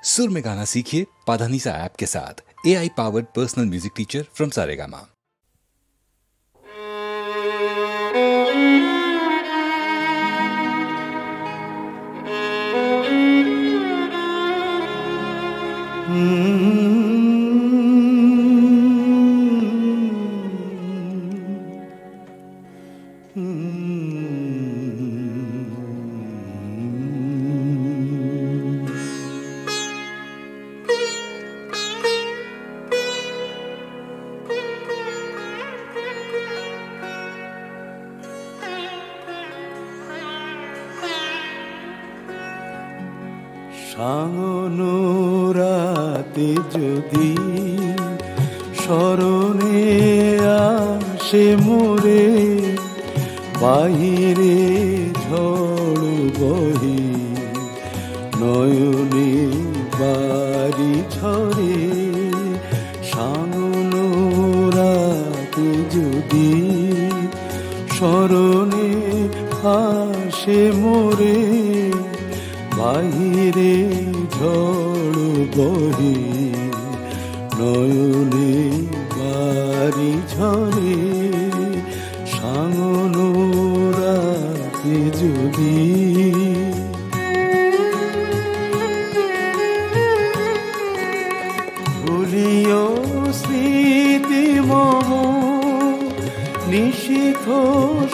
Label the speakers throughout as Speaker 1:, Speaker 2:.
Speaker 1: सुर में गाना सीखिए पाधानीसा ऐप के साथ। AI powered personal music teacher from Saregama.
Speaker 2: সাঙ্গনো রাতে যদি স্মরণে আসে মোরে, বাহিরে ঝড় বহি নয়নে বাড়ি ঝরে। সাঙ্গনো রাতে যদি স্মরণে আসে মোরে, বাহিরে ঝড় বহি নয়নে বাড়ি ঝরে। সাঙ্গনো রাতে যদি ভুলিও স্মৃতি মম, নিশীথ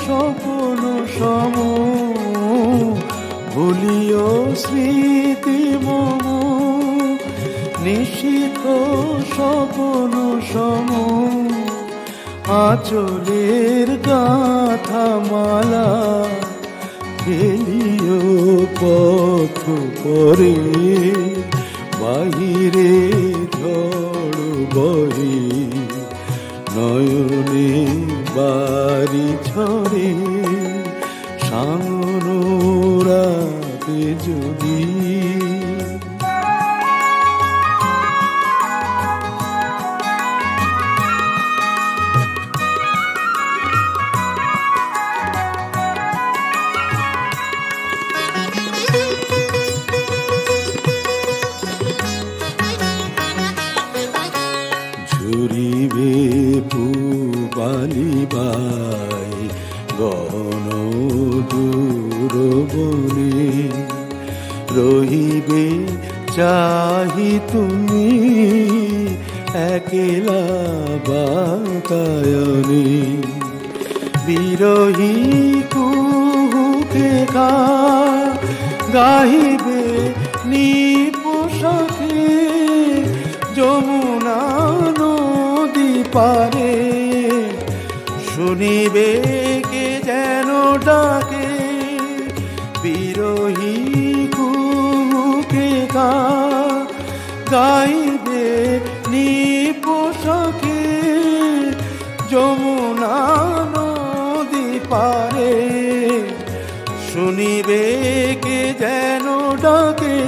Speaker 2: স্বপ্ন সম। ভুলিও স্মৃতি মম, নিশীথ স্বপ্ন সম। আঁচলের গাথা মালা ফেলিও পথ পরে, বাহিরে ঝড় বহি নয়নে বাড়ি ঝরে। সাঙ্গনো রাতে যদি ঝুরিবে পুবালি বাই গহন দূর বনে, রহিবে চাহি তুমি একলা বাতায়নে। বিরহী কুহুকে গাহিবে নিপোষাকে, যমুনা নদী পারে শুনিবে কে যেন ডাকে। বিরহী কুহুকে গাইবে নিপোষাকে, যমুনা নদী পারে শুনিবে কে যেন ডাকে।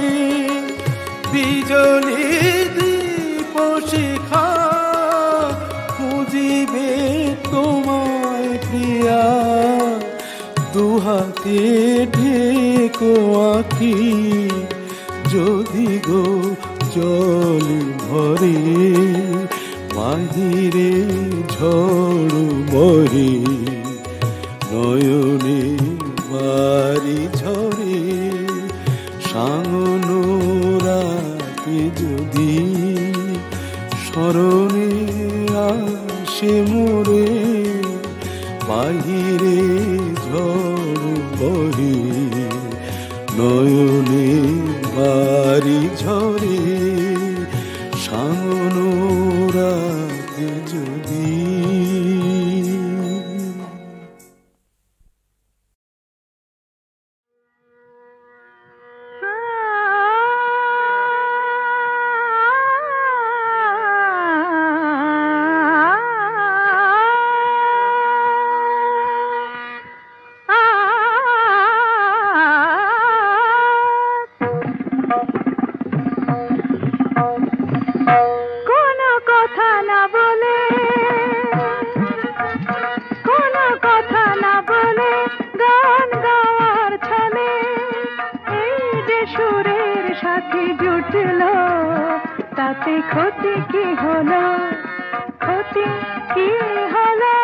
Speaker 2: বিজলি দীপ শিখা খুঁজিবে তোমায় প্রিয়া, দুহাতে ঢেকো আঁখি যদি গো জল ভরে। বাহিরে ঝড় বহে নয়নে বাড়ি ঝরে। সাঙ্গনো রাতে যদি স্মরণে আসে মোরে, বাহিরে ঝড় বহে নয়নে বাড়ি ঝরে। সাঙ্গনো রাতে যদি
Speaker 3: জুটলো, তাতে ক্ষতি কি হলো, ক্ষতি কি হলো,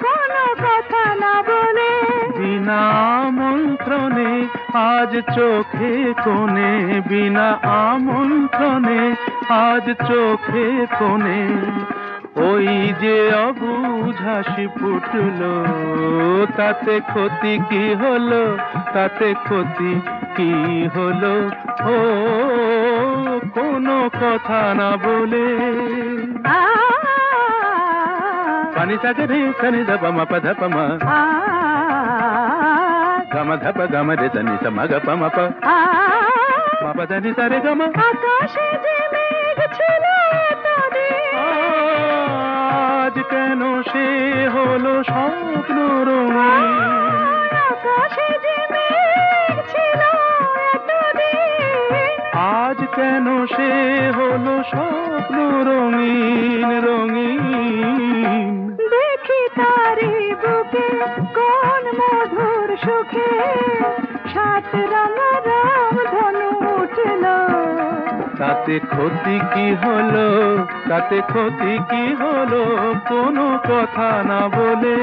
Speaker 3: কোনো কথা না বলে।
Speaker 2: বিনা আমন্ত্রণে আজ চোখে কোণে, বিনা আমন্ত্রণে আজ চোখে কোণে ওই যে অবুঝ হাসি ফুটলো, তাতে ক্ষতি কি হলো, তাতে ক্ষতি কি হলো, ও কোনো কথা না বলে। পানি সাগে রে সনি ধপ মা পধ পমা, গম ধপ গম রে সনি সম গ পম প, মা পধ নি সারে গম।
Speaker 3: আকাশে যে মেঘ ছিল এতদিন,
Speaker 2: আজ কেন সে হলো স্বপ্ন রঙিন,
Speaker 3: আকাশে যে মেঘ ছিল এতদিন,
Speaker 2: আজ কেন সে হলো স্বপ্ন রঙিন রঙিন।
Speaker 3: দেখি তারি বুকে কোন মধুর সুখে সাত রাম রাম ধনু উঠল,
Speaker 2: তাতে ক্ষতি কি হলো, তাতে ক্ষতি কি হলো, কোনো কথা না বলে।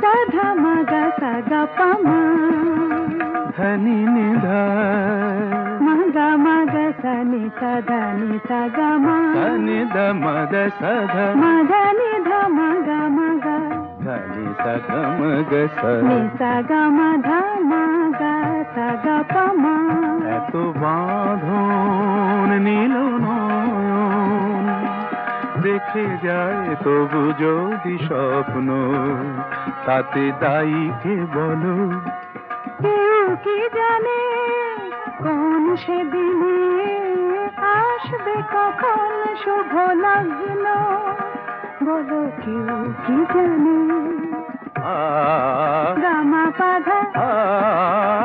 Speaker 3: সাধা মাগা সাগা পামা,
Speaker 2: ধনি নিধা,
Speaker 3: মাগা মাগা সানি সাধা নি সাগা মা,
Speaker 2: ধনি দ মদ সধ,
Speaker 3: মাগা নি ধা মাগা মাগা,
Speaker 2: ধনি সগ মগ স।
Speaker 3: নি সাগা মা ধা মাগা সাগা পামা।
Speaker 2: এত বাঁধন নীল নয়ন দেখে যায় তবু যদি স্বপ্ন, তাতে দায়ী কে বলো।
Speaker 3: কেউ কি জানে কোন সেদিনে আসবে কখন শুভ লগ্ন, বলো কেউ কি জানে। গামা পাধা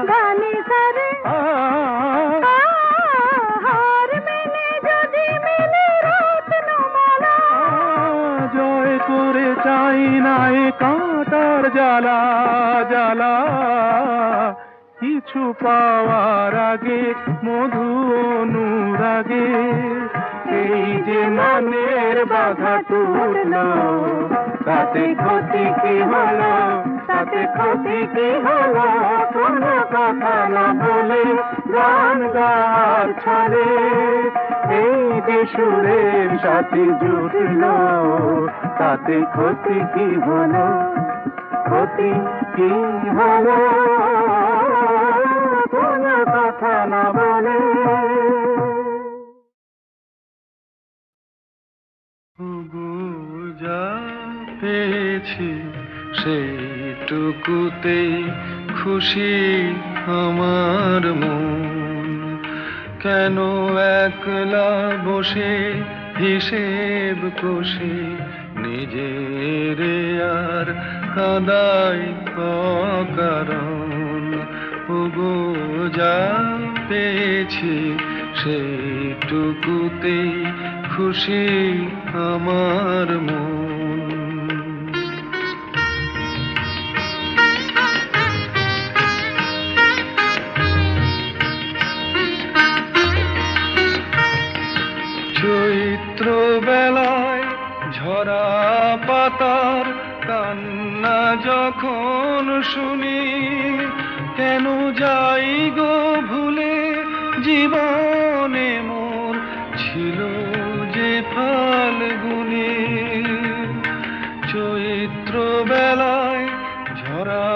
Speaker 3: গানি সারে, হার মেনে যদি মেলে রত্নমালা,
Speaker 2: জয় করে চাই নাই কাঁটার জ্বালা জ্বালা, কিছু পাওয়ার আগে মধু অনুরাগে এই যে মনের বাধা টুটলো, তাতে ক্ষতি কি হলো, তাতে ক্ষতি কি হলো, কোনো কথা না বলে গান গাওয়ার ছলে এই যে সুরের সাথে জুটলো, তাতে ক্ষতি কি হলো, ক্ষতি কি হলো, কোনো কথা না বলে। যা পেয়েছি সেইটুকুতে খুশি আমার মন, কেন একলা বসে হিসেব কষে নিজের আর কাঁদাই অকারণ। ওগো যা পেয়েছি সেইটুকুতে খুশি আমার মন। চৈত্র বেলায় ঝরা পাতার কান্না যখন শুনি, কেন যাই গো ভুলে জীবনে মোর ছিল যে ফাল্গুনি। চৈত্র বেলায় ঝরা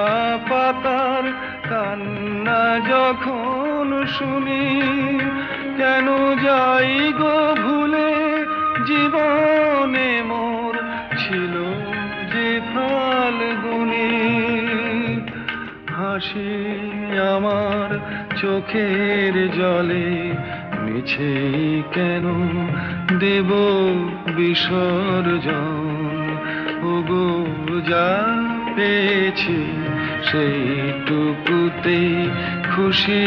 Speaker 2: পাতার কান্না যখন শুনি, কেন যাই গো ভুলে জীবনে মোর ছিল যে ফাল্গুনি। হাসি আমার চোখের জলে মিছে কেন দেব বিসর্জন। ওগো যা পেয়েছি সেইটুকুতে খুশি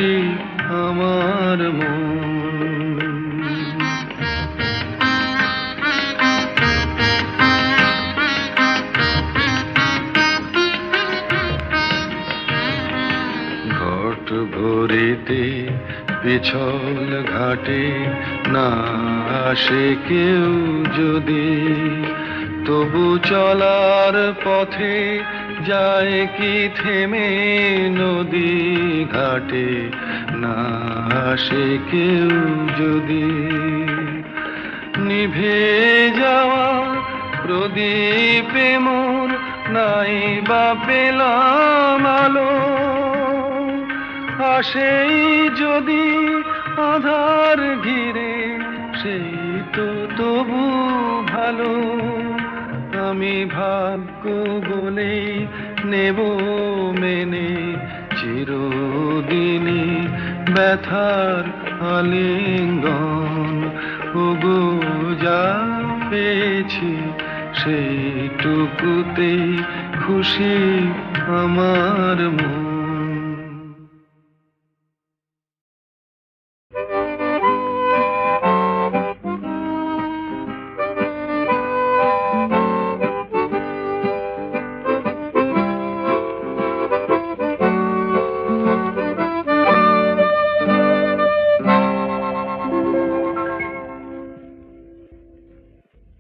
Speaker 2: আমার মন। ঘট ভরিতে
Speaker 4: বিছল ঘাটে না আসে কেউ যদি, তবু চলার পথে যায় কি থেমে নদী ঘাটে না আসে কেউ যদি। নিভে যাওয়া প্রদীপে মোর নাই বা পেলাম আলো, আসেই যদি আধার ঘিরে সেই তো তবু ভালো। আমি ভাগ্য বলেই নেব মেনে চিরদিনই ব্যথার আলিঙ্গন। ওগো যা পেয়েছি সেইটুকুতেই খুশি আমার মন।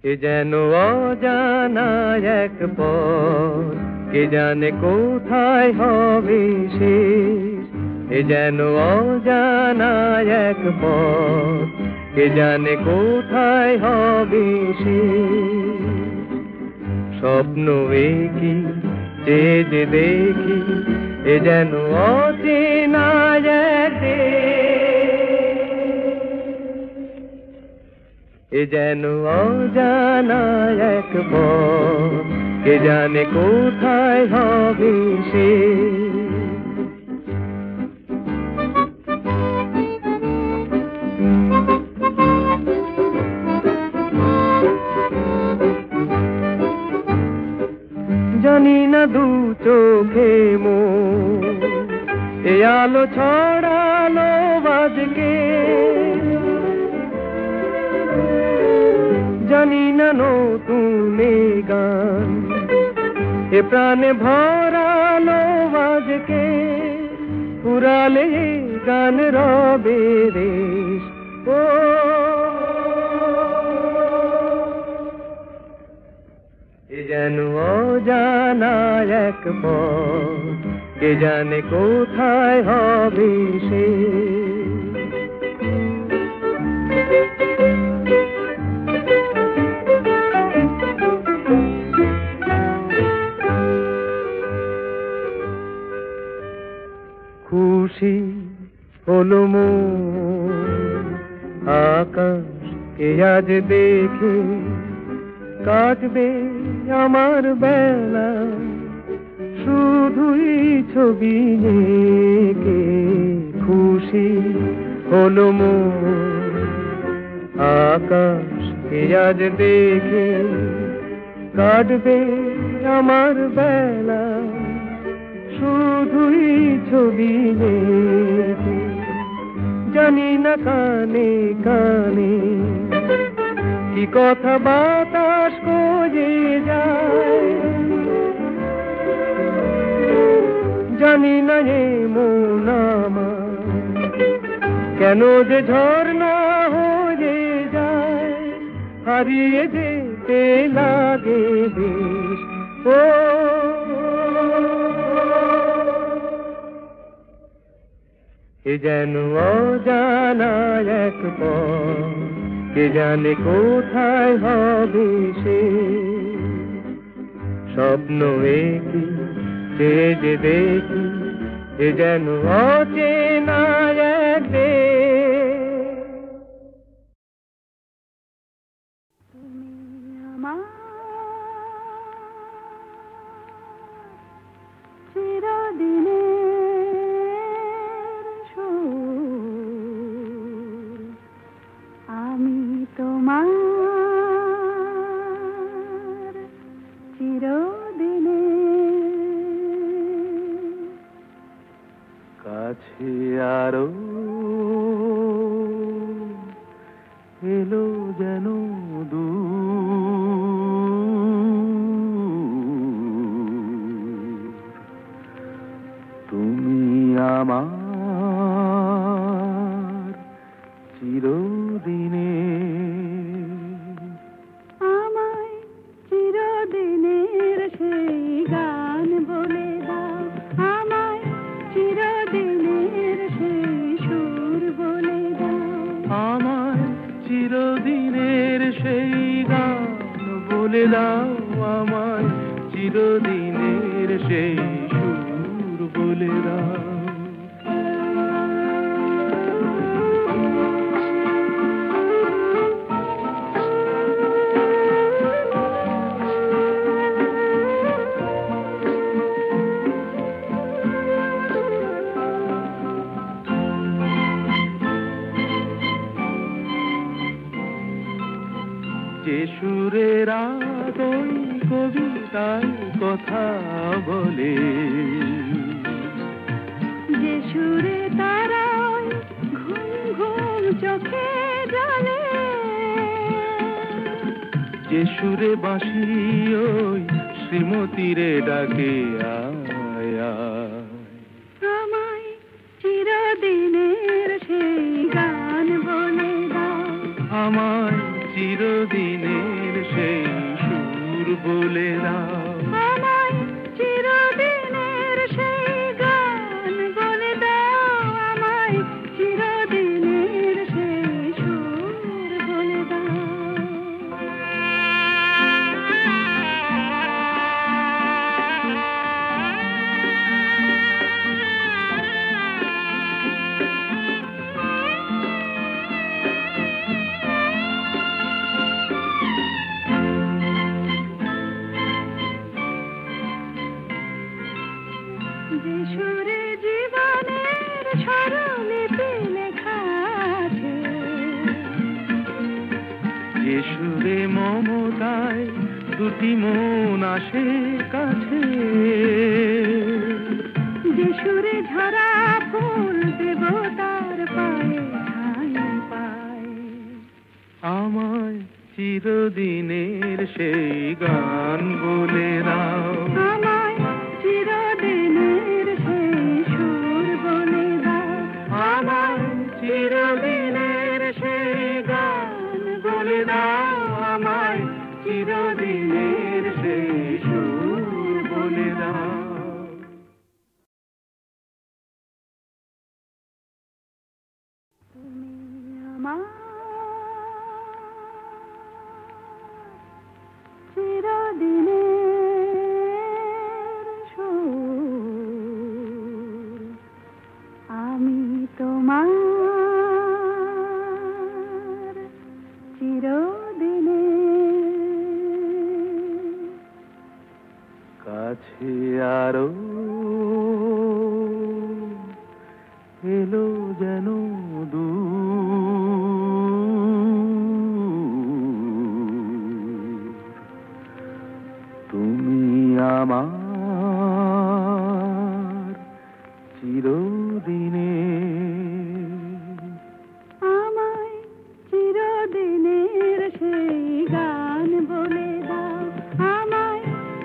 Speaker 2: এ যেন অজানা এক পথ, কে জানে কোথায় হবে শেষ। এ যেন অজানা এক পথ, কে জানে কোথায় হবে শেষ। স্বপ্ন একি চেয়ে যে দেখি, এ যেন অচেনা এক এ যেন অজানা এক পথ, কে জানে কোথায় হবে শেষ। জানি না দু চোখে মোর এ আলো ছড়ালো বাজকে, জানি না নতুন গান এ প্রাণে ভরালো আজকে। পুরালে গান রবে রেশ, ও এ যেন অজানা এক পথ, কে জানে কোথায় হবে শেষ। খুশি হলো মন আকাশকে আজ দেখে, কাটবে আমার বেলা শুধুই ছবি এঁকে। খুশি হলো মন আকাশকে আজ দেখে, কাটবে আমার বেলা শুধুই ছবি এঁকে। জানি না কানে কানে কি কথা বাতাস খোঁজে যায়, জানি না এ মন আমার কেন যে ঝর্ণা হয়ে যায়। হারিয়ে যেতে লাগে বেশ, ও এ যেন অজানা এক পথ, কে জানে কোথায় হবে শেষ। স্বপ্ন একি চেয়ে যে দেখি, এ যেন অচেনা এক দেশ।
Speaker 3: তুমি আমার চিরদিনের সুর, আমি তোমার চিরদিনের
Speaker 2: কাছে আরো এলো যেন দূর, তুমি আমার বলে দাও আমায় চিরদিনের সেই সুর বলে দাও। যে সুরের আদয় কবিতায় কথা বলে,
Speaker 3: যে সুরে তারায় ঘুম ঘুম চোখে জলে,
Speaker 2: যে সুরে বাঁশি ওই শ্রীমতীরে ডাকে আয় আয়।
Speaker 3: আমায় চিরদিনের সেই গান বলে দাও,
Speaker 2: আমায় চিরদিনের সেই সুর বলে দাও।
Speaker 3: আমায় চিরদিনের সেই গান বলে দাও, আমায় চিরদিনের সেই সুর বলে দাও। যে সুরে জীবনের স্বরলিপি লেখা আছে,
Speaker 2: যে সুরে মমতায় দুটি মন আসে কাছে,
Speaker 3: যে সুরে ঝরা ফুল দেবতার পায়ে ঠাঁই পায়,
Speaker 2: আমায় চিরদিনের সেই গান বলে দাও।
Speaker 3: আমায় চিরদিনের সেই সুর বলে দাও,
Speaker 2: আমায় চিরদিনের সেই গান বলে দাও। আমায় চিরদিনের সেই সুর বলে দাও।
Speaker 3: তুমি আমার চিরদিনের সুর, আমি তোমার চিরদিনের।
Speaker 2: কাছে আরো এলো যেন দূর, তুমি আমার চিরদিনের।
Speaker 3: আমায় চিরদিনের সেই গান বলে দাও, আমায়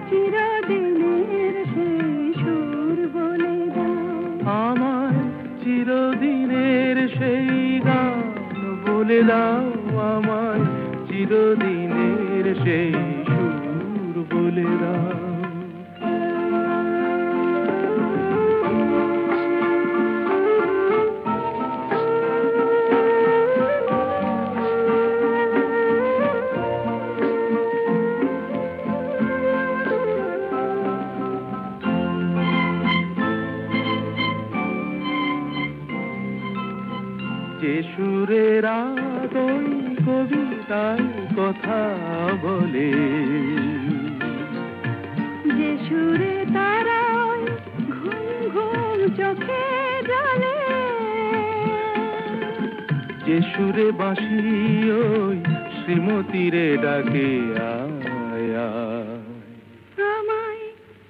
Speaker 3: চিরদিনের সেই সুর বলে দাও।
Speaker 2: আমায় চিরদিনের সেই গান বলে দাও। আমায় চিরদিনের সেই সুর বলে দাও। যে সুরের আদয় কবিতায় কথা বলে,
Speaker 3: যে সুরে তারায় ঘুম ঘুম চোখে জলে,
Speaker 2: যে সুরে বাঁশি ওই শ্রীমতীরে ডাকে আয় আয়।
Speaker 3: আমায়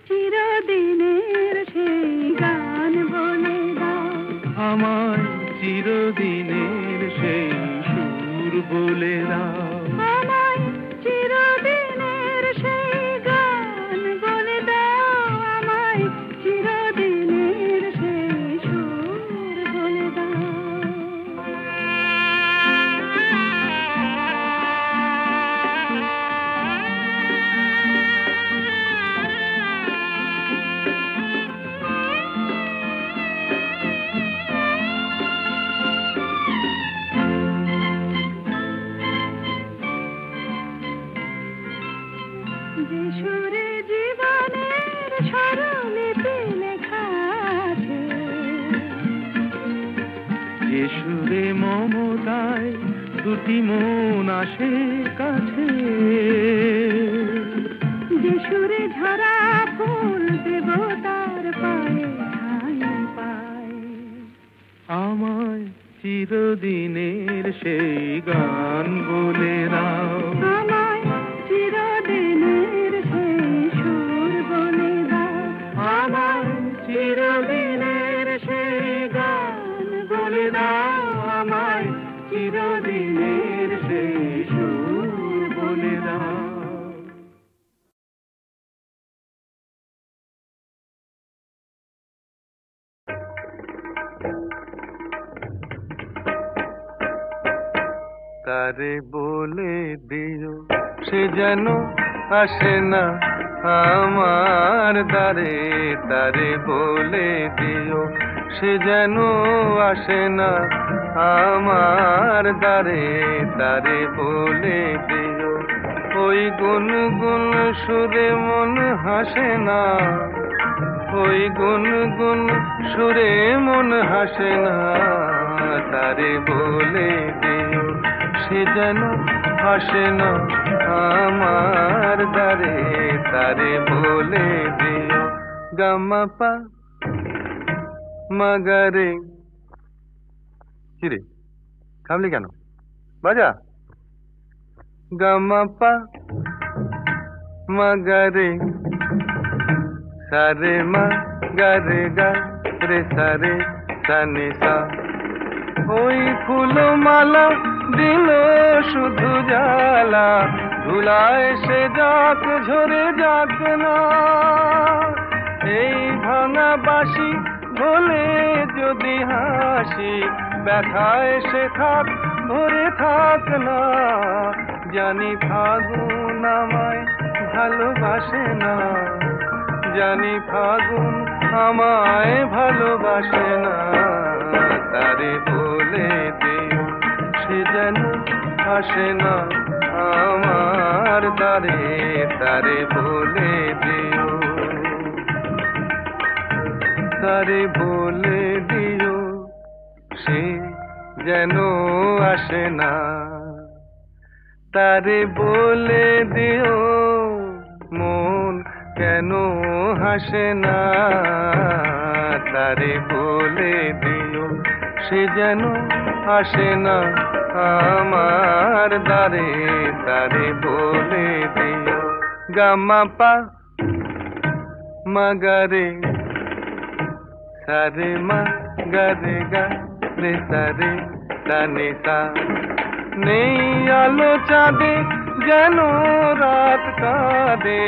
Speaker 3: চিরদিনের সেই গান বলে দাও,
Speaker 2: আমায় চিরদিনের সেই সুর বলে দাও।
Speaker 3: আমায় চিরদিনের সেই গান বলে দাও, আমায় চিরদিনের সেই সুর বলে দাও।
Speaker 2: আদরে মমতায় দুটি মন আসে কাছে,
Speaker 3: যে সুরে ঝরা ফুল দেবতার পায়ে ঠাঁই পায়।
Speaker 2: আমায় চিরদিনের সেই গান বলে দাও,
Speaker 3: আমায় চিরদিনের সেই সুর বলে দাও,
Speaker 2: আমায় চিরদিনের সেই গান বলে দাও, আমায় চিরদিনের সেই সুর বলে দাও।
Speaker 4: তারে বলে দিও সে যেন আসে না আমার দ্বারে, তারে বলে দিও সে যেন আসে না আমার দ্বারে, তারে বলে দিও ওই গুনগুন সুরে মন হাসে না, ওই গুনগুন সুরে মন হাসে না, তারে বলে দিও সে যেন আসে না আমার দ্বারে, তারে বলে দিও। গামাপা মাগারে, কিরে থামলি কেন, বাজা। গামাপা মাগারে সারে মা গারে গা রে সারে সানে সা, ওই ফুলমালা দিল শুধু জ্বালা, ধুলায় সে যাক ঝরে যাক না, এই ভাঙা বাঁশি বলে যদি হাসি, ব্যথায় সে থাক ভরে থাক না, জানি ফাগুন আমায় ভালোবাসে না, জানি ফাগুন আমায় ভালোবাসে না, তারে বলে দিও সে যেন আসে না আমার দ্বারে, তারে বলে দিও, তারে বলে দিও সে যেন আসে না, তারে বলে দিও মন কেন হাসে না, তারে বলে দিও সে যেন আসে না আমার দ্বারে, তারে বলে দিও। গামাপা মাগারে সারে মা গারে গা রে সারে সানে সা, নেই আলো চাঁদে যেন রাত কাঁদে,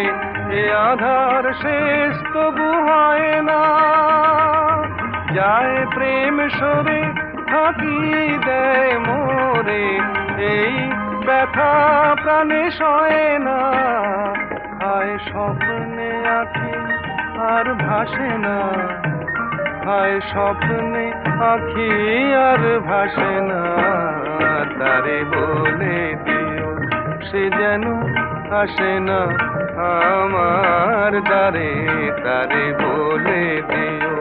Speaker 4: এ আধার শেষ তবু হয় না, যায় প্রেম সরে থাকি দেয় মোরে, এই ব্যথা প্রাণে সয় না, খায় স্বপ্নে আঁখি আর ভাসে না, খায় স্বপ্নে আঁখি আর ভাসে না, তারে বলে দিও সে যেন আসে না আমার দ্বারে, তারে বলে দিও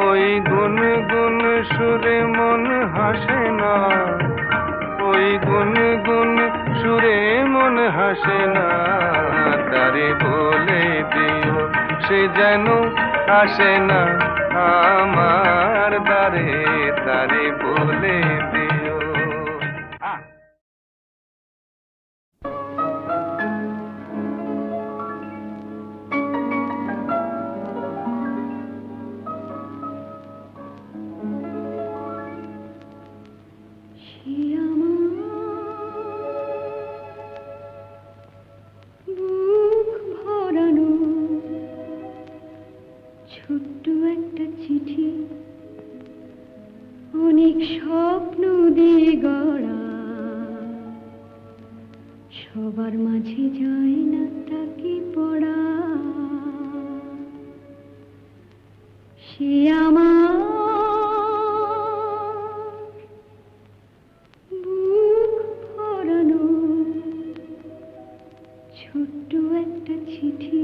Speaker 4: ওই গুনগুন সুরে মন হাসে না, ওই গুনগুন সুরে মন হাসে না, তারে বলে দিও সে যেন আসে না আমার দ্বারে, তারে বলে দিও।
Speaker 3: ছোট্ট একটা চিঠি, অনেক স্বপ্ন দিয়ে গড়া, সবার মাঝে যায় না তাকে পড়া, সে আমার বুক ভরানো ছোট্ট একটা চিঠি।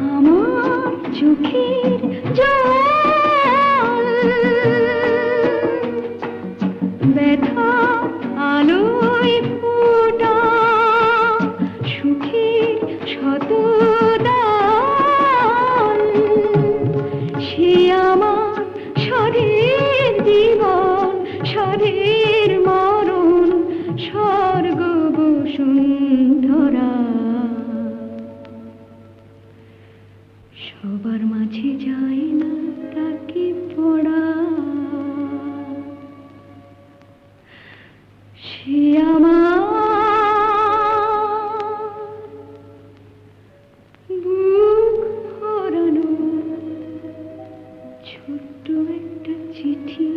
Speaker 3: আমার চোখের জল ব্যথা আলোয় ফোটা সুখের শতদান সে আমার স্বরের জীবন স্বরের মরণ স্বর্গ বসুন্ধরা সবার মাঝে যায় না তাকে পড়া সে আমার বুক ভরানো ছোট্ট একটা চিঠি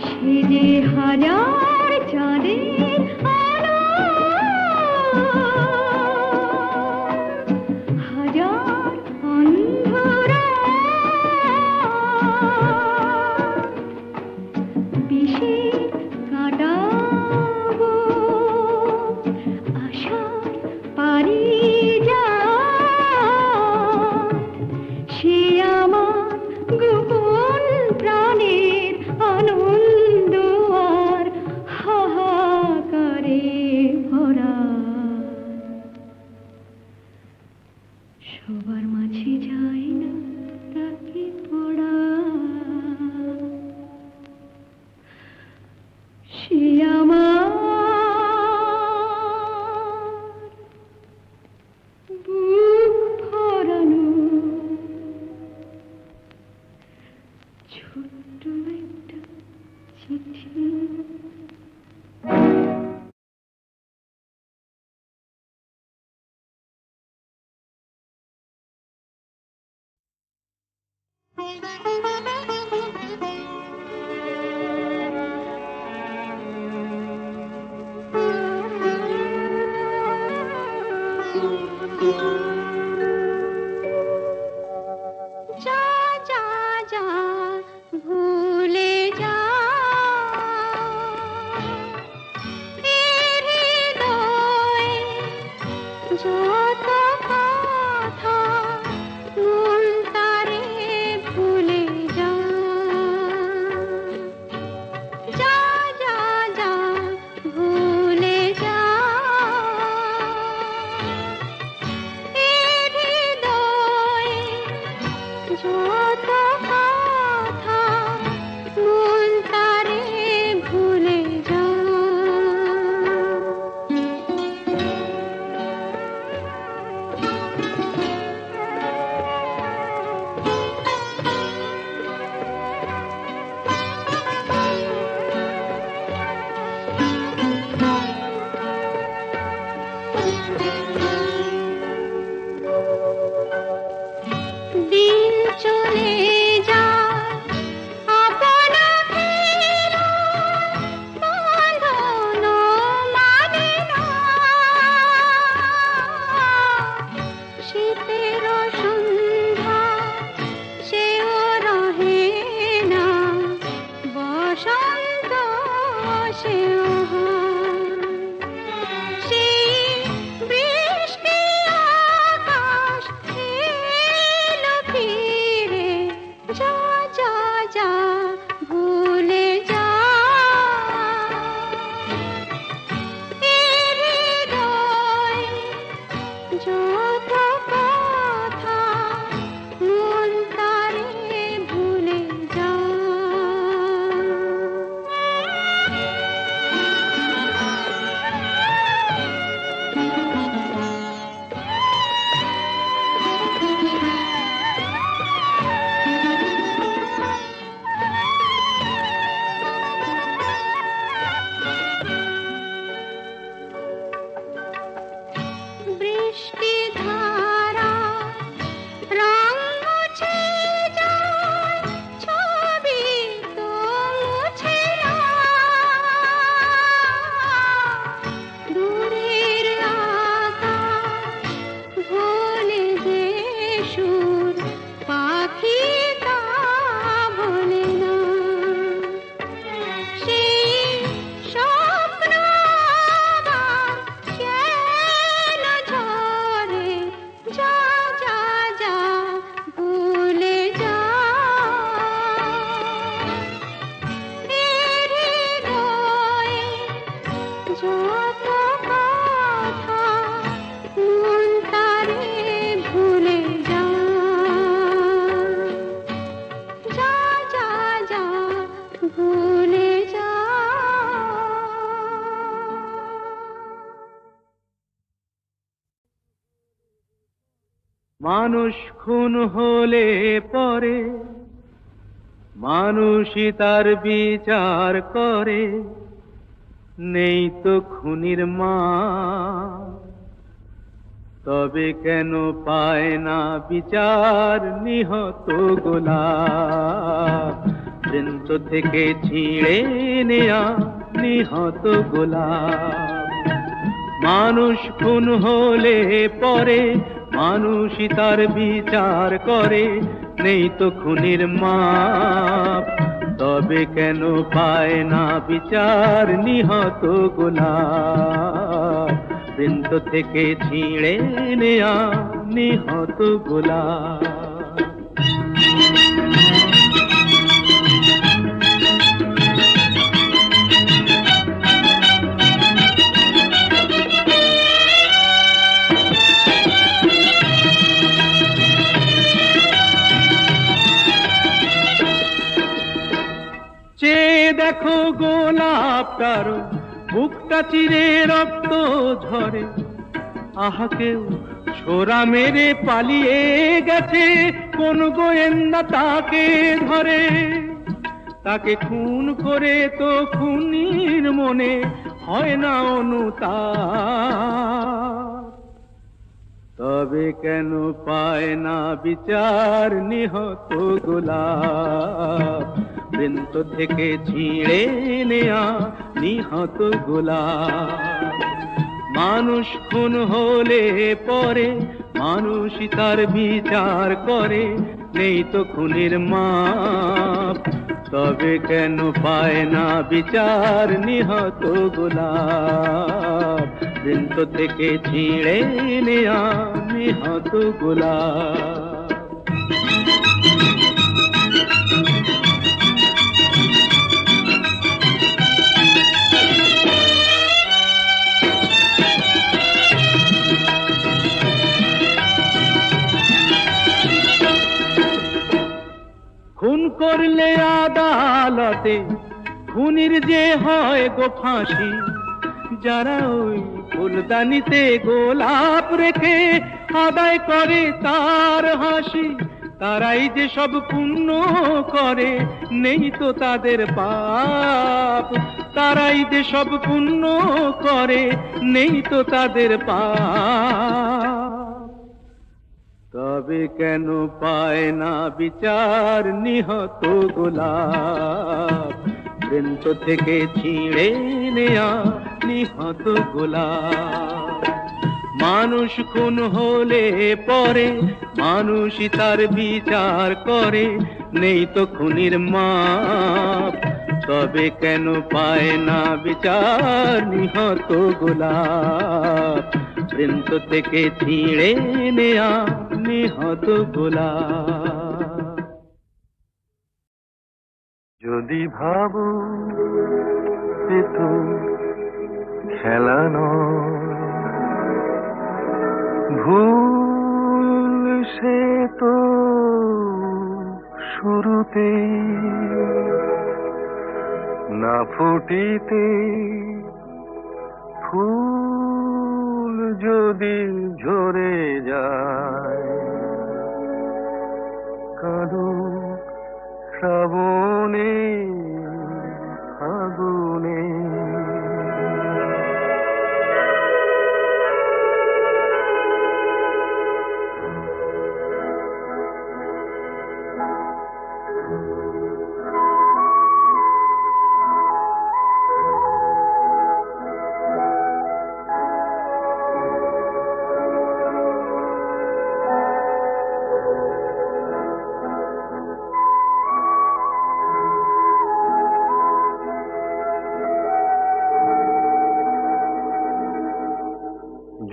Speaker 3: সে যে হাজার চাঁদের আলো হাজার অন্ধরা বিষের কাটাবো আশার পারিজাত সে আমার গোপন প্রাণের আনন্দ আর হাহাকারে ভরা সবার মাঝে যায় না তাকে পড়া সে আমার বুক ভরানো ছোট্ট একটা চিঠি যা যা যা ভুলে যা হৃদয় যত কথা মন তারে ভুলে
Speaker 2: মানুষ খুন হলে পরে মানুষই তার বিচার করে, নেই তো খুনির মা, তবে কেন পায় না বিচার নিহত গোলাপ, বৃন্ত থেকে ছিঁড়ে নেয়া নিহত গোলাপ। মানুষ খুন হলে পরে মানুষই তার বিচার করে, নেই তো খুনির মাপ, তবে কেন পায় না বিচার নিহত গোলাপ, বৃন্ত থেকে ছিঁড়ে নেয়া নিহত গোলাপ। দেখো গোলাপটার বুকটা চিরে রক্ত ঝরে, আহা কেউ ছোরা মেরে পালিয়ে গেছে, কোন গোয়েন্দা তাকে ধরে, তাকে খুন করে তো খুনির মনে হয় না অনুতাপ, তবে কেন পায় না বিচার নিহত গোলাপ, বৃন্ত থেকে ছিঁড়ে নেয়া নিহত গোলাপ। মানুষ খুন হলে পরে মানুষই তার বিচার করে, নেই তো খুনির মাপ, তবে কেন পায় না বিচার নিহত গোলাপ, বৃন্ত থেকে ছিঁড়ে নেয়া নিহত গোলাপ। খুন করলে আদালতে খুনির যে হয় গো ফাঁসি, যারা ওই ফুলদানিতে গোলাপ রেখে আদায় করে তার হাসি, তারাই যে সব পুণ্য করে, নেই তো তাদের পাপ, তারাই যে সব পুণ্য করে, নেই তো তাদের পাপ, তবে কেন পায় না বিচার নিহত গোলাপ, বৃন্ত থেকে ছিঁড়ে নেয়া নিহত গোলাপ। মানুষ খুন হলে পরে মানুষই তার বিচার করে, নেই তো খুনির মাপ, তবে কেন পায় না বিচার নিহত গোলাপ, বৃন্ত থেকে ছিঁড়ে নেয়া নিহত গোলাপ।
Speaker 4: যদি ভাবো এ তো খেলা নয়, ভুল সে তো শুরুতে না ফুটিতে ফুল যদি ঝরে যায়, কাঁদো শ্রাবণে ফাগুনে।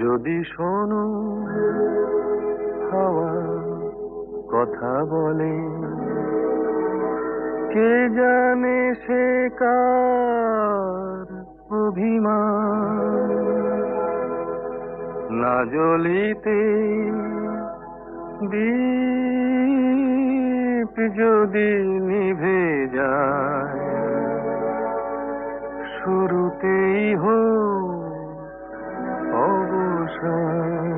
Speaker 4: যদি শোনো হাওয়া কথা বলে, কে জানে সে কার অভিমান, না জ্বলিতে দীপ যদি নিভে যায়, শুরুতেই হোক অবসান।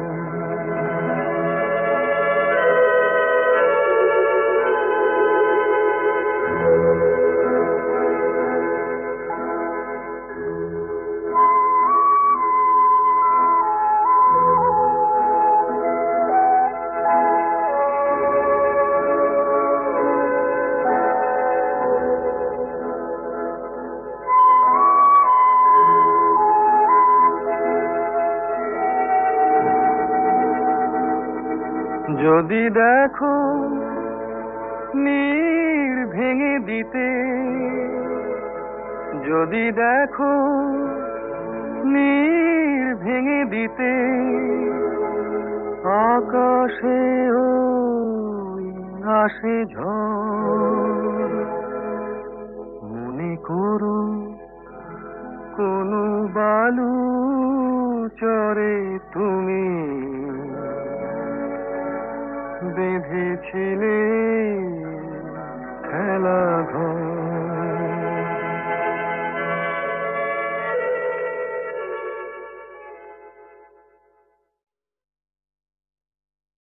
Speaker 4: যদি দেখো নীড় ভেঙে দিতে, যদি দেখো নীড় ভেঙে দিতে, আকাশে ওই আসে ঝড়, মনে করো কোনো বালু চরে তুমি বেঁধেছিলে খেলা ঘর।